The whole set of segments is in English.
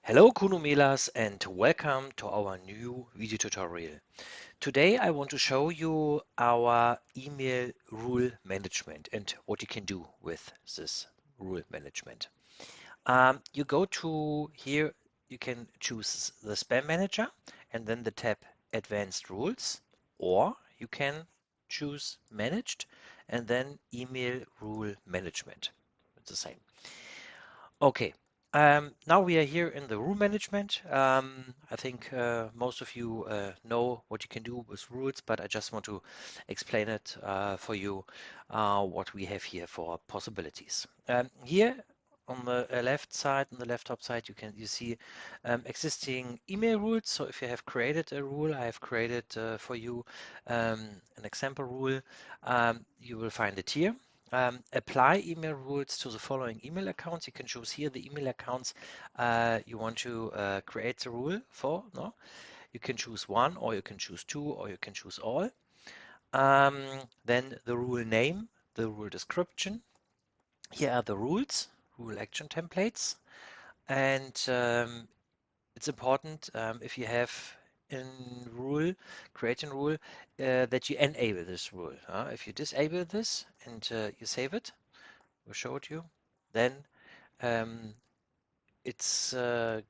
Hello Kunomailas and welcome to our new video tutorial. Today I want to show you our email rule management and what you can do with this rule management. You go to here, you can choose the spam manager and then the tab advanced rules, or you can choose managed and then email rule management. It's the same. Okay, now we are here in the rule management. I think most of you know what you can do with rules, but I just want to explain it for you what we have here for possibilities. Here on the left side, on the left top side, you see existing email rules. So if you have created a rule, I have created for you an example rule. You will find it here. Apply email rules to the following email accounts. You can choose here the email accounts you want to create the rule for. No, you can choose one, or you can choose two, or you can choose all. Then the rule name, the rule description. Here are the rules, rule action templates, and it's important if you have in rule, creating rule, that you enable this rule. If you disable this and you save it, we'll show it you, then um, it's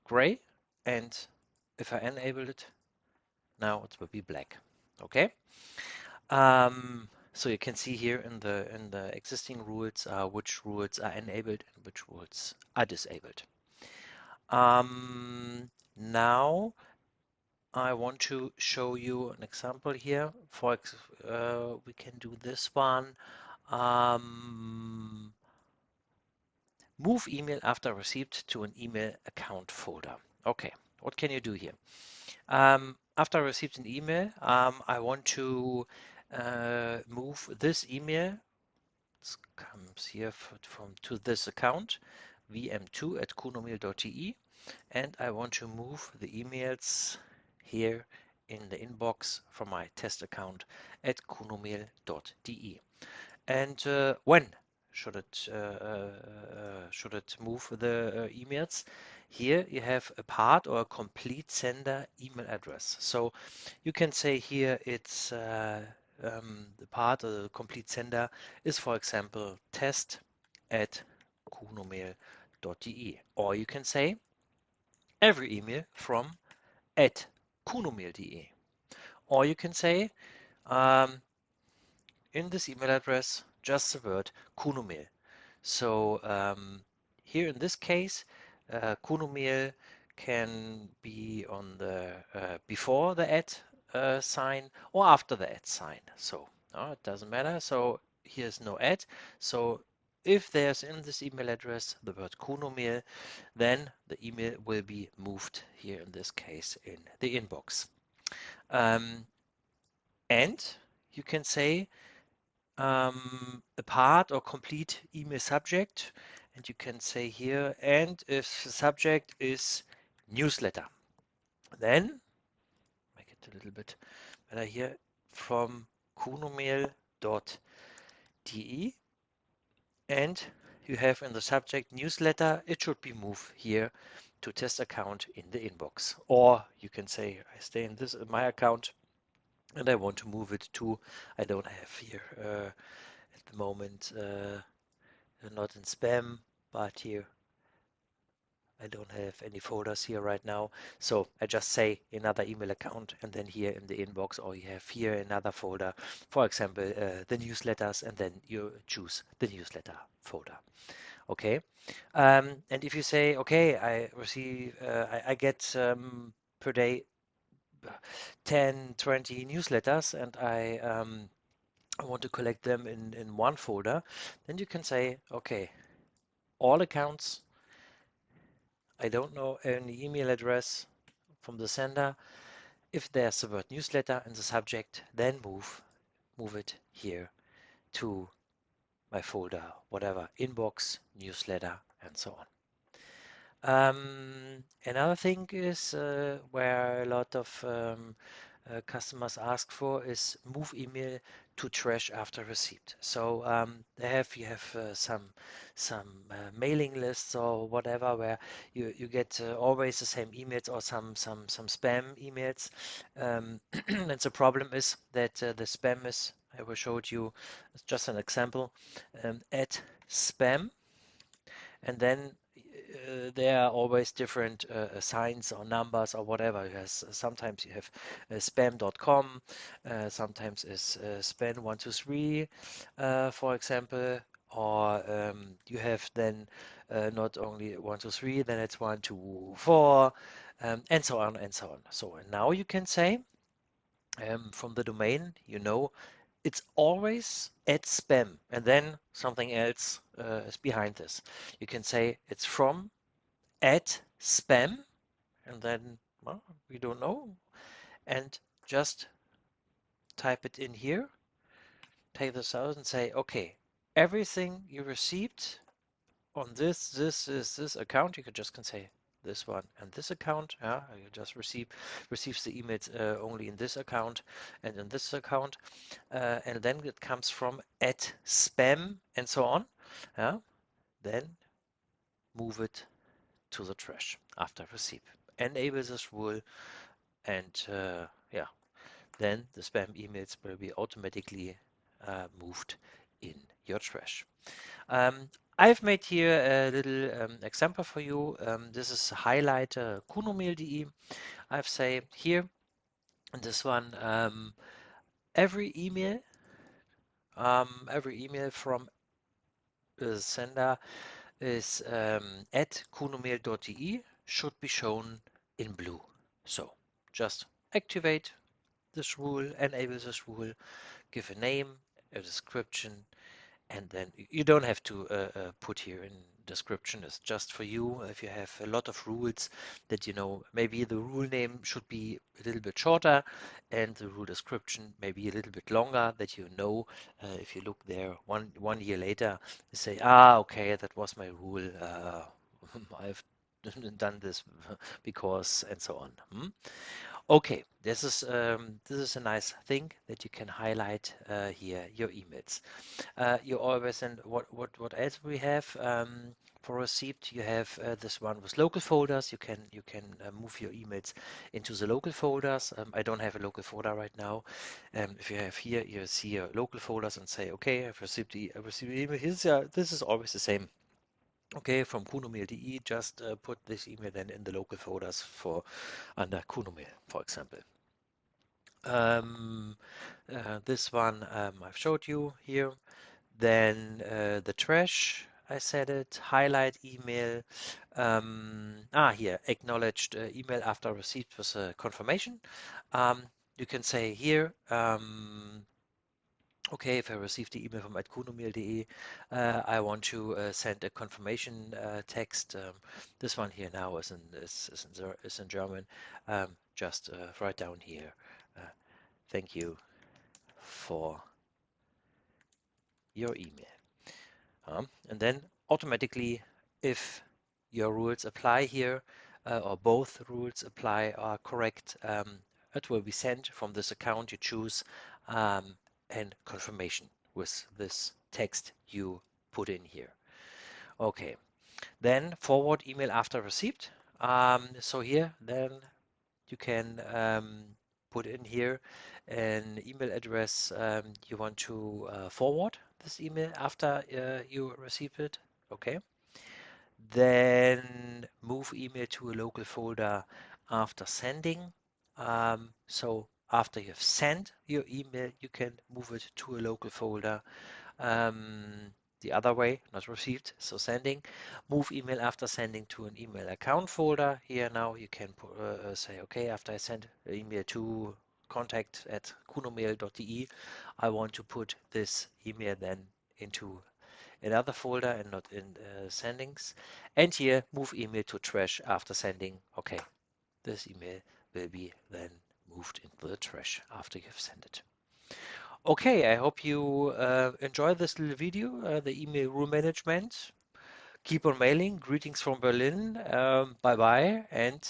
gray, and if I enable it, now it will be black. Okay. So you can see here in the existing rules which rules are enabled and which rules are disabled. Now I want to show you an example here. We can do this one. Um, Move email after received to an email account folder. Okay, what can you do here? After I received an email, I want to move this email. It comes here from to this account, vm2@kunomail.de, and I want to move the emails here in the inbox from my test account at kunomail.de. And when should it move the emails? Here you have a part or a complete sender email address. So you can say here it's the part or the complete sender is, for example, test@kunomail.de, or you can say every email from @kunomail.de, or you can say um, in this email address just the word Kunomail. So here in this case, Kunomail can be on the before the sign or after the sign. So it doesn't matter. So here's no So if there's in this email address the word Kunomail, then the email will be moved here in this case in the inbox. And you can say a part or complete email subject, and you can say here, and if the subject is newsletter, then make it a little bit better here, from kunomail.de, and you have in the subject newsletter, it should be moved here to test account in the inbox. Or you can say I stay in this my account and I want to move it to, I don't have here at the moment not in spam, but here I don't have any folders here right now. So I just say another email account, and then here in the inbox, or you have here another folder, for example, the newsletters, and then you choose the newsletter folder. Okay. And if you say, okay, I receive, I get per day 10, 20 newsletters, and I want to collect them in one folder, then you can say, okay, all accounts, I don't know any email address from the sender. If there's the word newsletter in the subject, then move it here to my folder, whatever, inbox, newsletter, and so on. Another thing is where a lot of customers ask for is move email to trash after receipt. So you have some mailing lists or whatever where you get always the same emails or some spam emails. And the problem is that the spam is, I will show it you, it's just an example, at spam, and then there are always different signs or numbers or whatever. Sometimes you have spam.com, sometimes it's spam123, for example, or you have then not only 123, then it's 124, and so on and so on. So and now you can say from the domain, it's always at spam, and then something else is behind this. You can say it's from at spam, and then, well, we don't know, and just type it in here, take this out and say, okay, everything you received on this account, you could just can say this one and this account. Yeah, you just receives the emails only in this account and in this account, and then it comes from at spam and so on. Yeah, then move it to the trash after receipt. Enable this rule, and yeah, then the spam emails will be automatically moved in your trash. I've made here a little example for you. This is highlight KUNOMAIL.de. I've say here in this one, every email from the sender is at KUNOMAIL.de should be shown in blue. So just activate this rule, enable this rule, give a name, a description, and then you don't have to put here in description. It's just for you. If you have a lot of rules that maybe the rule name should be a little bit shorter and the rule description maybe a little bit longer, that if you look there one year later, you say, okay, that was my rule. I've done this because, and so on. Okay, this is a nice thing that you can highlight here your emails. You always, and what else we have for receipt? You have this one with local folders. You can move your emails into the local folders. I don't have a local folder right now. If you have here, you see your local folders and say, okay, I received the email. This is always the same. Okay, from KUNOMAIL.de, just put this email then in the local folders for under KUNOMAIL, for example. This one I've showed you here. Then the trash, I said it, highlight email. Here, acknowledged email after receipt was a confirmation. You can say here, okay, if I received the email from @kunomail.de, I want to send a confirmation text. This one here now is in German. Just write down here. Thank you for your email. And then automatically, if your rules apply here, or both rules apply are correct, it will be sent from this account you choose, and confirmation with this text you put in here. Okay, then forward email after receipt. So here, then you can put in here an email address you want to forward this email after you receive it. Okay. Then move email to a local folder after sending. So after you have sent your email, you can move it to a local folder. The other way, not received, so sending. Move email after sending to an email account folder. Here now you can say, okay, after I send an email to contact@kunomail.de, I want to put this email then into another folder and not in sendings. And here, move email to trash after sending. Okay, this email will be then moved into the trash after you've sent it. Okay, I hope you enjoyed this little video, the email rule management. Keep on mailing. Greetings from Berlin. Bye bye, and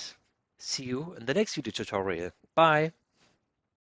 see you in the next video tutorial. Bye.